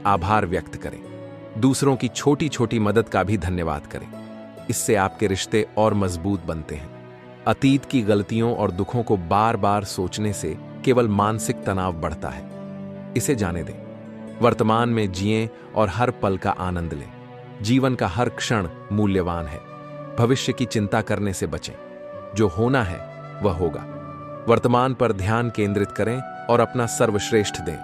आभार व्यक्त करें। दूसरों की छोटी छोटी मदद का भी धन्यवाद करें। इससे आपके रिश्ते और मजबूत बनते हैं। अतीत की गलतियों और दुखों को बार बार सोचने से केवल मानसिक तनाव बढ़ता है। इसे जाने दें। वर्तमान में जिएं और हर पल का आनंद लें। जीवन का हर क्षण मूल्यवान है। भविष्य की चिंता करने से बचें। जो होना है वह होगा। वर्तमान पर ध्यान केंद्रित करें और अपना सर्वश्रेष्ठ दें।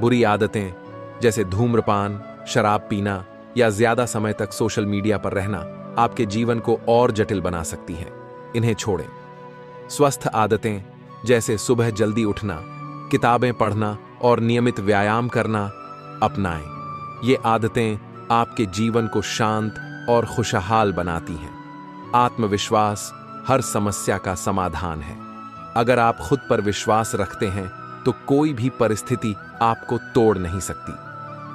बुरी आदतें जैसे धूम्रपान, शराब पीना या ज्यादा समय तक सोशल मीडिया पर रहना आपके जीवन को और जटिल बना सकती हैं। इन्हें छोड़ें। स्वस्थ आदतें जैसे सुबह जल्दी उठना, किताबें पढ़ना और नियमित व्यायाम करना अपनाएं। ये आदतें आपके जीवन को शांत और खुशहाल बनाती हैं। आत्मविश्वास हर समस्या का समाधान है। अगर आप खुद पर विश्वास रखते हैं तो कोई भी परिस्थिति आपको तोड़ नहीं सकती।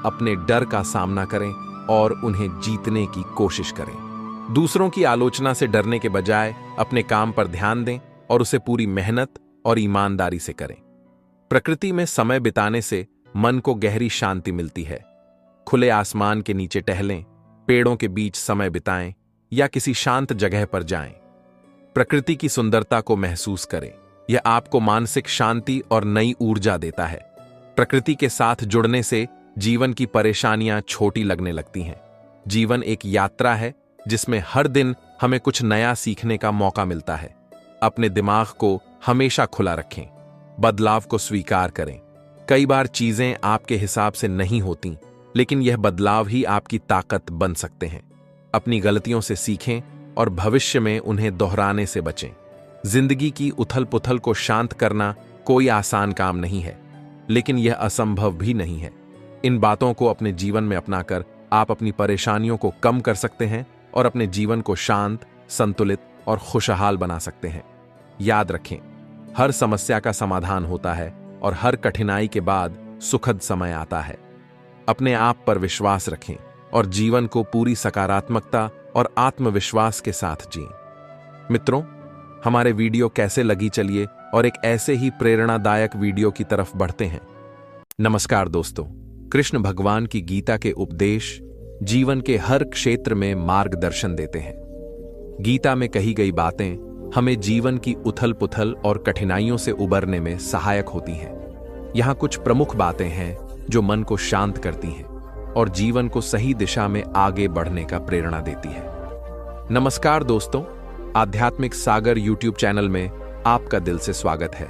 अपने डर का सामना करें और उन्हें जीतने की कोशिश करें। दूसरों की आलोचना से डरने के बजाय अपने काम पर ध्यान दें और उसे पूरी मेहनत और ईमानदारी से करें। प्रकृति में समय बिताने से मन को गहरी शांति मिलती है। खुले आसमान के नीचे टहलें, पेड़ों के बीच समय बिताएं या किसी शांत जगह पर जाएं। प्रकृति की सुंदरता को महसूस करें। यह आपको मानसिक शांति और नई ऊर्जा देता है। प्रकृति के साथ जुड़ने से जीवन की परेशानियां छोटी लगने लगती हैं। जीवन एक यात्रा है जिसमें हर दिन हमें कुछ नया सीखने का मौका मिलता है। अपने दिमाग को हमेशा खुला रखें। बदलाव को स्वीकार करें। कई बार चीजें आपके हिसाब से नहीं होती, लेकिन यह बदलाव ही आपकी ताकत बन सकते हैं। अपनी गलतियों से सीखें और भविष्य में उन्हें दोहराने से बचें। जिंदगी की उथल पुथल को शांत करना कोई आसान काम नहीं है, लेकिन यह असंभव भी नहीं है। इन बातों को अपने जीवन में अपनाकर आप अपनी परेशानियों को कम कर सकते हैं और अपने जीवन को शांत, संतुलित और खुशहाल बना सकते हैं। याद रखें, हर समस्या का समाधान होता है और हर कठिनाई के बाद सुखद समय आता है। अपने आप पर विश्वास रखें और जीवन को पूरी सकारात्मकता और आत्मविश्वास के साथ जिएं। मित्रों, हमारे वीडियो कैसे लगी, चलिए और एक ऐसे ही प्रेरणादायक वीडियो की तरफ बढ़ते हैं। नमस्कार दोस्तों, कृष्ण भगवान की गीता के उपदेश जीवन के हर क्षेत्र में मार्गदर्शन देते हैं। गीता में कही गई बातें हमें जीवन की उथल पुथल और कठिनाइयों से उबरने में सहायक होती हैं। यहाँ कुछ प्रमुख बातें हैं जो मन को शांत करती हैं और जीवन को सही दिशा में आगे बढ़ने का प्रेरणा देती है। नमस्कार दोस्तों, आध्यात्मिक सागर यूट्यूब चैनल में आपका दिल से स्वागत है।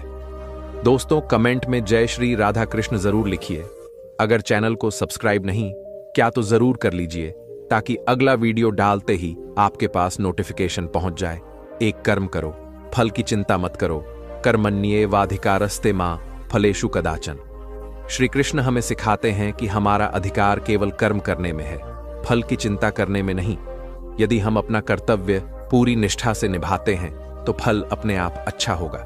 दोस्तों, कमेंट में जय श्री राधा कृष्ण जरूर लिखिए। अगर चैनल को सब्सक्राइब नहीं क्या तो जरूर कर लीजिए, ताकि अगला वीडियो डालते ही आपके पास नोटिफिकेशन पहुंच जाए। एक कर्म करो, फल की चिंता मत करो। कर्मण्येवाधिकारस्ते मां फलेषु कदाचन। श्री कृष्ण हमें सिखाते हैं कि हमारा अधिकार केवल कर्म करने में है, फल की चिंता करने में नहीं। यदि हम अपना कर्तव्य पूरी निष्ठा से निभाते हैं तो फल अपने आप अच्छा होगा।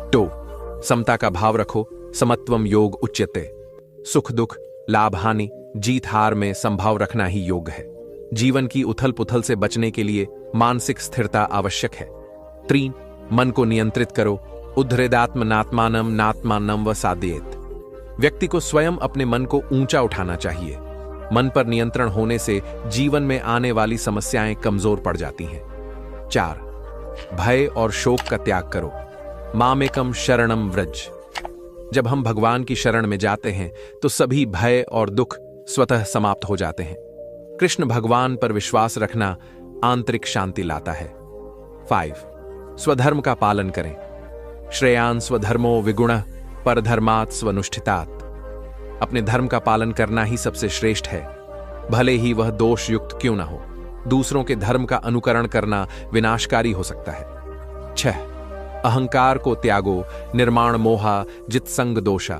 तो समता का भाव रखो। समत्वम योग उच्यते। सुख दुख, लाभ हानि, जीत हार में संभाव रखना ही योग है। जीवन की उथल पुथल से बचने के लिए मानसिक स्थिरता आवश्यक है। 3. मन को नियंत्रित करो। उद्धरेदात्मनात्मानम नात्मानम व साधयेत। व्यक्ति को स्वयं अपने मन को ऊंचा उठाना चाहिए। मन पर नियंत्रण होने से जीवन में आने वाली समस्याएं कमजोर पड़ जाती हैं। 4. भय और शोक का त्याग करो। मामेकम शरणम व्रज। जब हम भगवान की शरण में जाते हैं तो सभी भय और दुख स्वतः समाप्त हो जाते हैं। कृष्ण भगवान पर विश्वास रखना आंतरिक शांति लाता है। 5. स्वधर्म का पालन करें। श्रेयान स्वधर्मो विगुणः परधर्मात् स्वनुष्ठितात्। अपने धर्म का पालन करना ही सबसे श्रेष्ठ है, भले ही वह दोष युक्त क्यों ना हो। दूसरों के धर्म का अनुकरण करना विनाशकारी हो सकता है। 6. अहंकार को त्यागो। निर्माण मोहा जितसंग दोषा।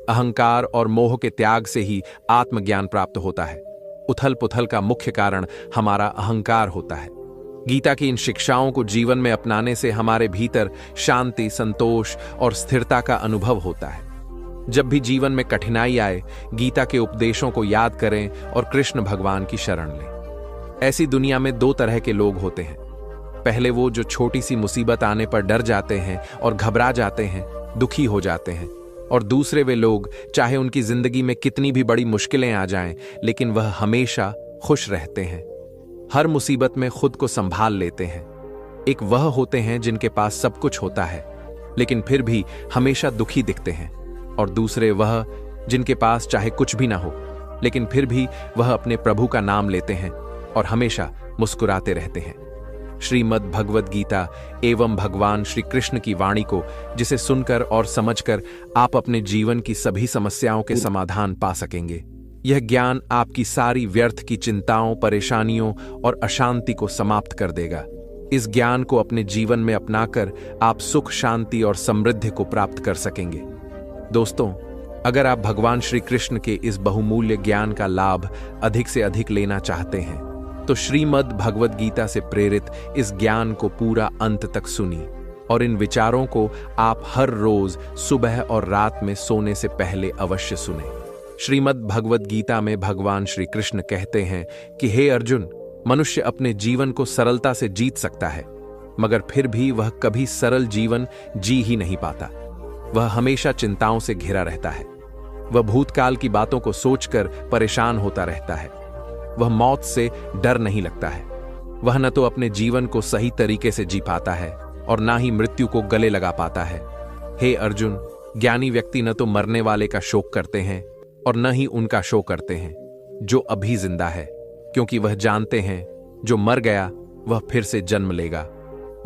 अहंकार और मोह के त्याग से ही आत्मज्ञान प्राप्त होता है। उथल पुथल का मुख्य कारण हमारा अहंकार होता है। गीता की इन शिक्षाओं को जीवन में अपनाने से हमारे भीतर शांति, संतोष और स्थिरता का अनुभव होता है। जब भी जीवन में कठिनाई आए, गीता के उपदेशों को याद करें और कृष्ण भगवान की शरण लें। ऐसी दुनिया में 2 तरह के लोग होते हैं। पहले वो जो छोटी सी मुसीबत आने पर डर जाते हैं और घबरा जाते हैं, दुखी हो जाते हैं, और दूसरे वे लोग, चाहे उनकी जिंदगी में कितनी भी बड़ी मुश्किलें आ जाएं, लेकिन वह हमेशा खुश रहते हैं, हर मुसीबत में खुद को संभाल लेते हैं। एक वह होते हैं जिनके पास सब कुछ होता है लेकिन फिर भी हमेशा दुखी दिखते हैं, और दूसरे वह जिनके पास चाहे कुछ भी ना हो लेकिन फिर भी वह अपने प्रभु का नाम लेते हैं और हमेशा मुस्कुराते रहते हैं। श्रीमद् भगवद गीता एवं भगवान श्री कृष्ण की वाणी को, जिसे सुनकर और समझकर आप अपने जीवन की सभी समस्याओं के समाधान पा सकेंगे। यह ज्ञान आपकी सारी व्यर्थ की चिंताओं, परेशानियों और अशांति को समाप्त कर देगा। इस ज्ञान को अपने जीवन में अपनाकर आप सुख, शांति और समृद्धि को प्राप्त कर सकेंगे। दोस्तों, अगर आप भगवान श्री कृष्ण के इस बहुमूल्य ज्ञान का लाभ अधिक से अधिक लेना चाहते हैं तो श्रीमद् भगवद गीता से प्रेरित इस ज्ञान को पूरा अंत तक सुनिए, और इन विचारों को आप हर रोज सुबह और रात में सोने से पहले अवश्य सुने। श्रीमद् भगवद गीता में भगवान श्री कृष्ण कहते हैं कि हे अर्जुन, मनुष्य अपने जीवन को सरलता से जीत सकता है, मगर फिर भी वह कभी सरल जीवन जी ही नहीं पाता। वह हमेशा चिंताओं से घिरा रहता है। वह भूतकाल की बातों को सोचकर परेशान होता रहता है। वह मौत से डर नहीं लगता है। वह न तो अपने जीवन को सही तरीके से जी पाता है और ना ही मृत्यु को गले लगा पाता है। हे अर्जुन, ज्ञानी व्यक्ति न तो मरने वाले का शोक करते हैं और न ही उनका शोक करते हैं जो अभी जिंदा है, क्योंकि वह जानते हैं जो मर गया वह फिर से जन्म लेगा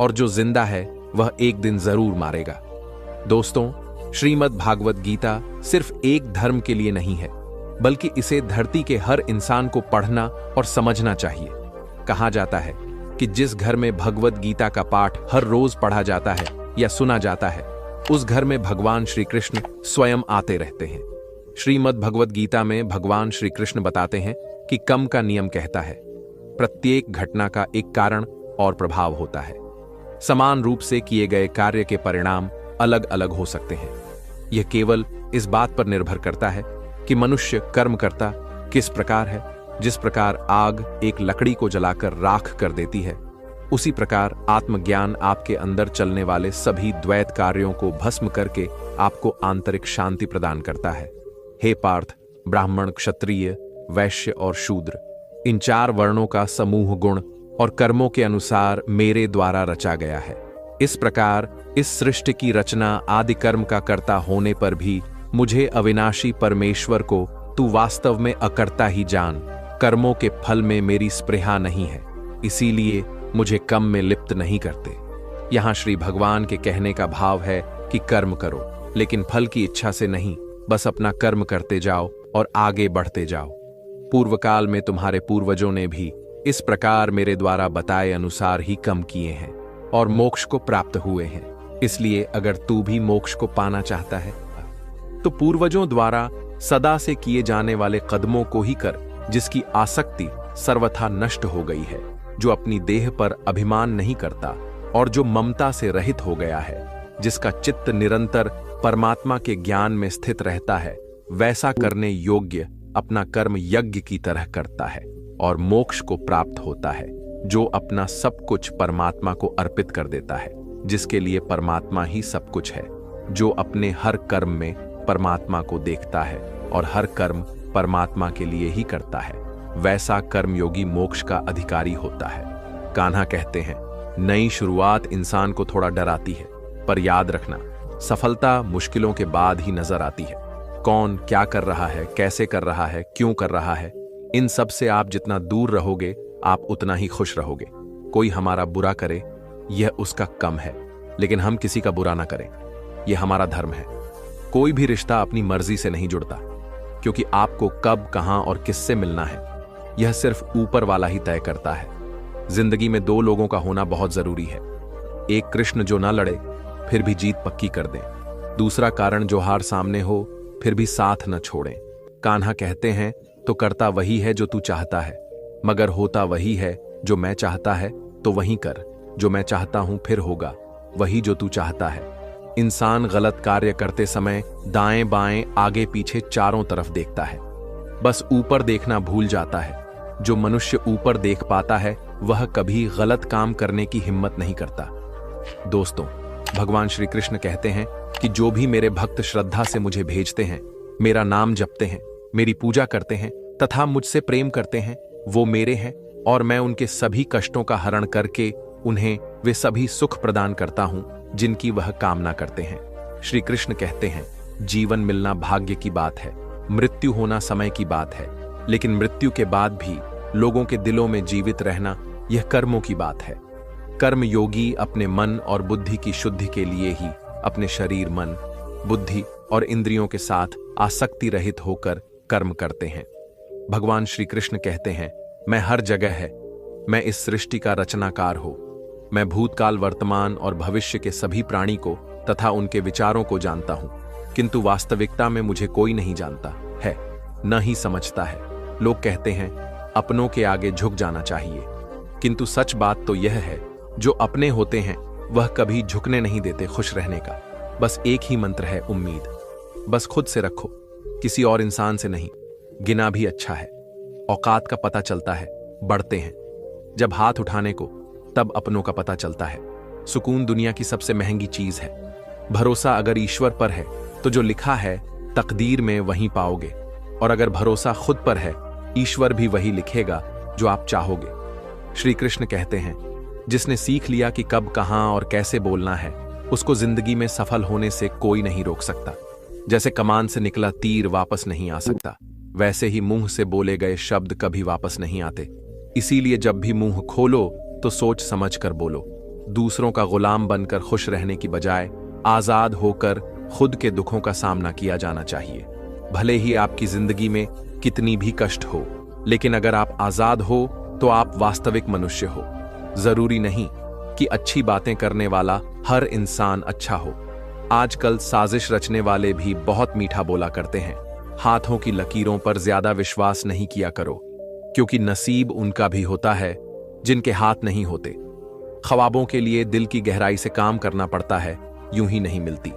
और जो जिंदा है वह एक दिन जरूर मारेगा। दोस्तों, श्रीमद् भागवत गीता सिर्फ एक धर्म के लिए नहीं है, बल्कि इसे धरती के हर इंसान को पढ़ना और समझना चाहिए। कहा जाता है कि जिस घर में भगवत गीता का पाठ हर रोज पढ़ा जाता है या सुना जाता है, उस घर में भगवान श्री कृष्ण स्वयं आते रहते हैं। श्रीमद् भगवत गीता में भगवान श्री कृष्ण बताते हैं कि कम का नियम कहता है, प्रत्येक घटना का एक कारण और प्रभाव होता है। समान रूप से किए गए कार्य के परिणाम अलग अलग हो सकते हैं। यह केवल इस बात पर निर्भर करता है कि मनुष्य कर्म करता किस प्रकार है। जिस प्रकार आग एक लकड़ी को जलाकर राख कर देती है, उसी प्रकार आत्मज्ञान आपके अंदर चलने वाले सभी द्वैत कार्यों को भस्म करके आपको आंतरिक शांति प्रदान करता है। हे पार्थ, ब्राह्मण, क्षत्रिय, वैश्य और शूद्र, इन चार वर्णों का समूह गुण और कर्मों के अनुसार मेरे द्वारा रचा गया है। इस प्रकार इस सृष्टि की रचना आदि कर्म का कर्ता होने पर भी मुझे अविनाशी परमेश्वर को तू वास्तव में अकर्ता ही जान। कर्मों के फल में मेरी स्पृहा नहीं है, इसीलिए मुझे कम में लिप्त नहीं करते। यहाँ श्री भगवान के कहने का भाव है कि कर्म करो, लेकिन फल की इच्छा से नहीं, बस अपना कर्म करते जाओ और आगे बढ़ते जाओ। पूर्व काल में तुम्हारे पूर्वजों ने भी इस प्रकार मेरे द्वारा बताए अनुसार ही कर्म किए हैं और मोक्ष को प्राप्त हुए हैं। इसलिए अगर तू भी मोक्ष को पाना चाहता है तो पूर्वजों द्वारा सदा से किए जाने वाले कदमों को ही कर, जिसकी आसक्ति सर्वथा नष्ट हो गई है, जो अपनी देह पर अभिमान नहीं करता और जो ममता से रहित हो गया है, जिसका चित्त निरंतर परमात्मा के ज्ञान में स्थित रहता है, वैसा करने योग्य अपना कर्म यज्ञ की तरह करता है और मोक्ष को प्राप्त होता है, जो अपना सब कुछ परमात्मा को अर्पित कर देता है, जिसके लिए परमात्मा ही सब कुछ है, जो अपने हर कर्म में परमात्मा को देखता है और हर कर्म परमात्मा के लिए ही करता है, वैसा कर्मयोगी मोक्ष का अधिकारी होता है। कान्हा कहते हैं, नई शुरुआत इंसान को थोड़ा डराती है, पर याद रखना, सफलता मुश्किलों के बाद ही नजर आती है। कौन क्या कर रहा है, कैसे कर रहा है, क्यों कर रहा है, इन सब से आप जितना दूर रहोगे आप उतना ही खुश रहोगे। कोई हमारा बुरा करे यह उसका कम है, लेकिन हम किसी का बुरा ना करें, यह हमारा धर्म है। कोई भी रिश्ता अपनी मर्जी से नहीं जुड़ता, क्योंकि आपको कब, कहां और किससे मिलना है यह सिर्फ ऊपर वाला ही तय करता है। जिंदगी में दो लोगों का होना बहुत जरूरी है, एक कृष्ण जो ना लड़े फिर भी जीत पक्की कर दे, दूसरा कारण जो हार सामने हो फिर भी साथ न छोड़ें। कान्हा कहते हैं, तो करता वही है जो तू चाहता है, मगर होता वही है जो मैं चाहता है, तो वही कर जो मैं चाहता हूं, फिर होगा वही जो तू चाहता है। इंसान गलत कार्य करते समय दाएं बाएं आगे पीछे चारों तरफ देखता है, बस ऊपर देखना भूल जाता है। जो मनुष्य ऊपर देख पाता है वह कभी गलत काम करने की हिम्मत नहीं करता। दोस्तों, भगवान श्री कृष्ण कहते हैं कि जो भी मेरे भक्त श्रद्धा से मुझे भेजते हैं, मेरा नाम जपते हैं, मेरी पूजा करते हैं तथा मुझसे प्रेम करते हैं, वो मेरे हैं और मैं उनके सभी कष्टों का हरण करके उन्हें वे सभी सुख प्रदान करता हूं जिनकी वह कामना करते हैं। श्री कृष्ण कहते हैं, जीवन मिलना भाग्य की बात है, मृत्यु होना समय की बात है, लेकिन मृत्यु के बाद भी लोगों के दिलों में जीवित रहना यह कर्मों की बात है। कर्म योगी अपने मन और बुद्धि की शुद्धि के लिए ही अपने शरीर, मन, बुद्धि और इंद्रियों के साथ आसक्ति रहित होकर कर्म करते हैं। भगवान श्री कृष्ण कहते हैं, मैं हर जगह है, मैं इस सृष्टि का रचनाकार हूं, मैं भूतकाल, वर्तमान और भविष्य के सभी प्राणी को तथा उनके विचारों को जानता हूं, किंतु वास्तविकता में मुझे कोई नहीं जानता है, न ही समझता है। लोग कहते हैं अपनों के आगे झुक जाना चाहिए, किंतु सच बात तो यह है, जो अपने होते हैं वह कभी झुकने नहीं देते खुश रहने का। बस एक ही मंत्र है, उम्मीद। बस खुद से रखो, किसी और इंसान से नहीं। गिना भी अच्छा है, औकात का पता चलता है, बढ़ते हैं। जब हाथ उठाने को, तब अपनों का पता चलता है। सुकून दुनिया की सबसे महंगी चीज है। भरोसा अगर ईश्वर पर है तो जो लिखा है तकदीर में वहीं पाओगे, और अगर भरोसा खुद पर है, ईश्वर भी वही लिखेगा जो आप चाहोगे। श्री कृष्ण कहते हैं, जिसने सीख लिया कि कब, कहां और कैसे बोलना है, उसको जिंदगी में सफल होने से कोई नहीं रोक सकता। जैसे कमान से निकला तीर वापस नहीं आ सकता, वैसे ही मुंह से बोले गए शब्द कभी वापस नहीं आते। इसीलिए जब भी मुंह खोलो तो सोच समझ कर बोलो। दूसरों का गुलाम बनकर खुश रहने की बजाय आजाद होकर खुद के दुखों का सामना किया जाना चाहिए। भले ही आपकी जिंदगी में कितनी भी कष्ट हो, लेकिन अगर आप आजाद हो तो आप वास्तविक मनुष्य हो। जरूरी नहीं कि अच्छी बातें करने वाला हर इंसान अच्छा हो। आजकल साजिश रचने वाले भी बहुत मीठा बोला करते हैं। हाथों की लकीरों पर ज्यादा विश्वास नहीं किया करो, क्योंकि नसीब उनका भी होता है जिनके हाथ नहीं होते। ख्वाबों के लिए दिल की गहराई से काम करना पड़ता है, यूं ही नहीं मिलती।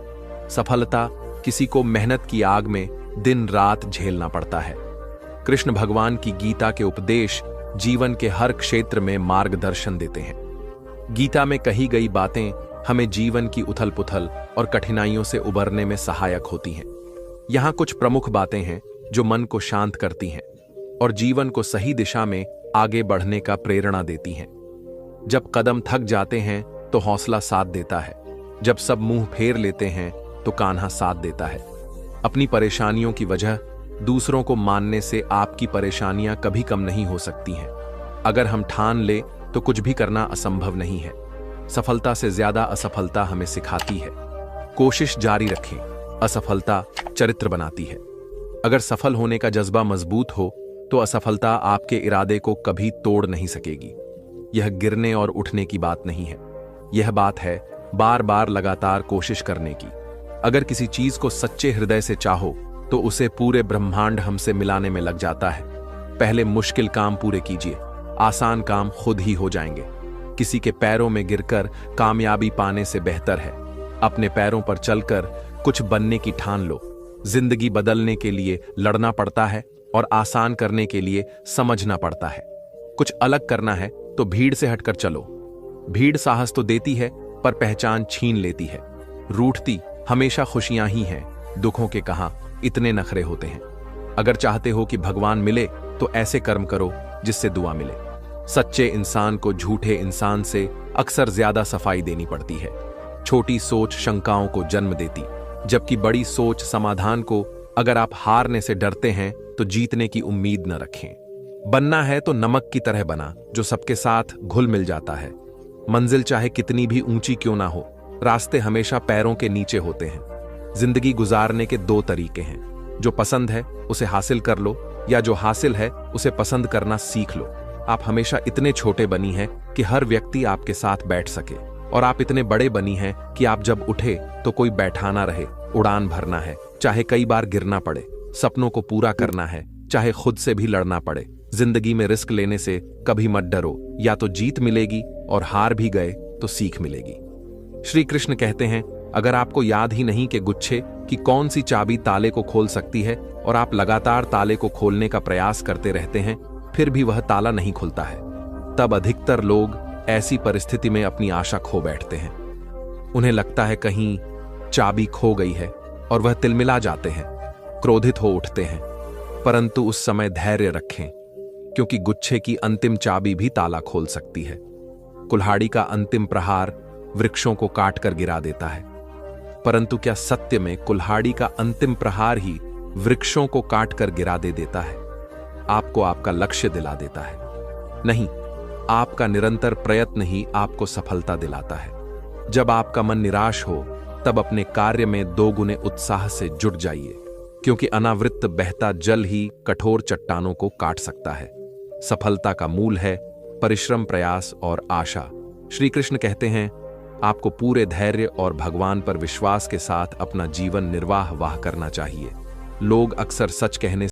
सफलता किसी को मेहनत की आग में दिन रात झेलना पड़ता है। कृष्ण भगवान की गीता के उपदेश जीवन के हर क्षेत्र में मार्गदर्शन देते हैं। गीता में कही गई बातें हमें जीवन की उथल पुथल और कठिनाइयों से उबरने में सहायक होती हैं। यहाँ कुछ प्रमुख बातें हैं जो मन को शांत करती हैं और जीवन को सही दिशा में आगे बढ़ने का प्रेरणा देती हैं। जब कदम थक जाते हैं तो हौसला साथ देता है, जब सब मुंह फेर लेते हैं तो कान्हा साथ देता है। अपनी परेशानियों की वजह दूसरों को मानने से आपकी परेशानियां कभी कम नहीं हो सकती हैं। अगर हम ठान ले तो कुछ भी करना असंभव नहीं है। सफलता से ज्यादा असफलता हमें सिखाती है। कोशिश जारी रखें, असफलता चरित्र बनाती है। अगर सफल होने का जज्बा मजबूत हो तो असफलता आपके इरादे को कभी तोड़ नहीं सकेगी। यह गिरने और उठने की बात नहीं है, यह बात है बार बार लगातार कोशिश करने की। अगर किसी चीज को सच्चे हृदय से चाहो तो उसे पूरे ब्रह्मांड हमसे मिलाने में लग जाता है। पहले मुश्किल काम पूरे कीजिए, आसान काम खुद ही हो जाएंगे। किसी के पैरों में गिरकर कामयाबी पाने से बेहतर है अपने पैरों पर चलकर कुछ बनने की ठान लो। जिंदगी बदलने के लिए लड़ना पड़ता है और आसान करने के लिए समझना पड़ता है। कुछ अलग करना है तो भीड़ से हटकर चलो। भीड़ साहस तो देती है पर पहचान छीन लेती है। रूठती हमेशा खुशियां ही हैं, दुखों के कहां इतने नखरे होते हैं। अगर चाहते हो कि भगवान मिले तो ऐसे कर्म करो जिससे दुआ मिले। सच्चे इंसान को झूठे इंसान से अक्सर ज्यादा सफाई देनी पड़ती है। छोटी सोच शंकाओं को जन्म देती, जबकि बड़ी सोच समाधान को। अगर आप हारने से डरते हैं तो जीतने की उम्मीद न रखें। बनना है तो नमक की तरह बना, जो सबके साथ घुल मिल जाता है। मंजिल चाहे कितनी भी ऊंची क्यों ना हो, रास्ते हमेशा पैरों के नीचे होते हैं। जिंदगी गुजारने के दो तरीके हैं, जो पसंद है उसे हासिल कर लो, या जो हासिल है उसे पसंद करना सीख लो। आप हमेशा इतने छोटे बनी हैं कि हर व्यक्ति आपके साथ बैठ सके, और आप इतने बड़े बनी हैं कि आप जब उठे तो कोई बैठा ना रहे। उड़ान भरना है, चाहे कई बार गिरना पड़े। सपनों को पूरा करना है, चाहे खुद से भी लड़ना पड़े। जिंदगी में रिस्क लेने से कभी मत डरो, या तो जीत मिलेगी और हार भी गए तो सीख मिलेगी। श्री कृष्ण कहते हैं, अगर आपको याद ही नहीं कि गुच्छे कि कौन सी चाबी ताले को खोल सकती है, और आप लगातार ताले को खोलने का प्रयास करते रहते हैं, फिर भी वह ताला नहीं खुलता है, तब अधिकतर लोग ऐसी परिस्थिति में अपनी आशा खो बैठते हैं। उन्हें लगता है कहीं चाबी खो गई है और वह तिलमिला जाते हैं, क्रोधित हो उठते हैं। परंतु उस समय धैर्य रखें, क्योंकि गुच्छे की अंतिम चाबी भी ताला खोल सकती है। कुल्हाड़ी का अंतिम प्रहार वृक्षों को काटकर गिरा देता है, परंतु क्या सत्य में कुल्हाड़ी का अंतिम प्रहार ही वृक्षों को काटकर गिरा देता है? आपको आपका लक्ष्य दिला देता है? नहीं, आपका निरंतर प्रयत्न ही आपको सफलता दिलाता है। जब आपका मन निराश हो, तब अपने कार्य में दोगुने उत्साह से जुट जाइए, क्योंकि अनावृत बहता जल ही कठोर चट्टानों को काट सकता है। सफलता का मूल है परिश्रम, प्रयास और आशा। श्री कृष्ण कहते हैं, आपको पूरे धैर्य और भगवान पर विश्वास के साथ अपना जीवन निर्वाह करना चाहिए। लोग अक्सर सच कहने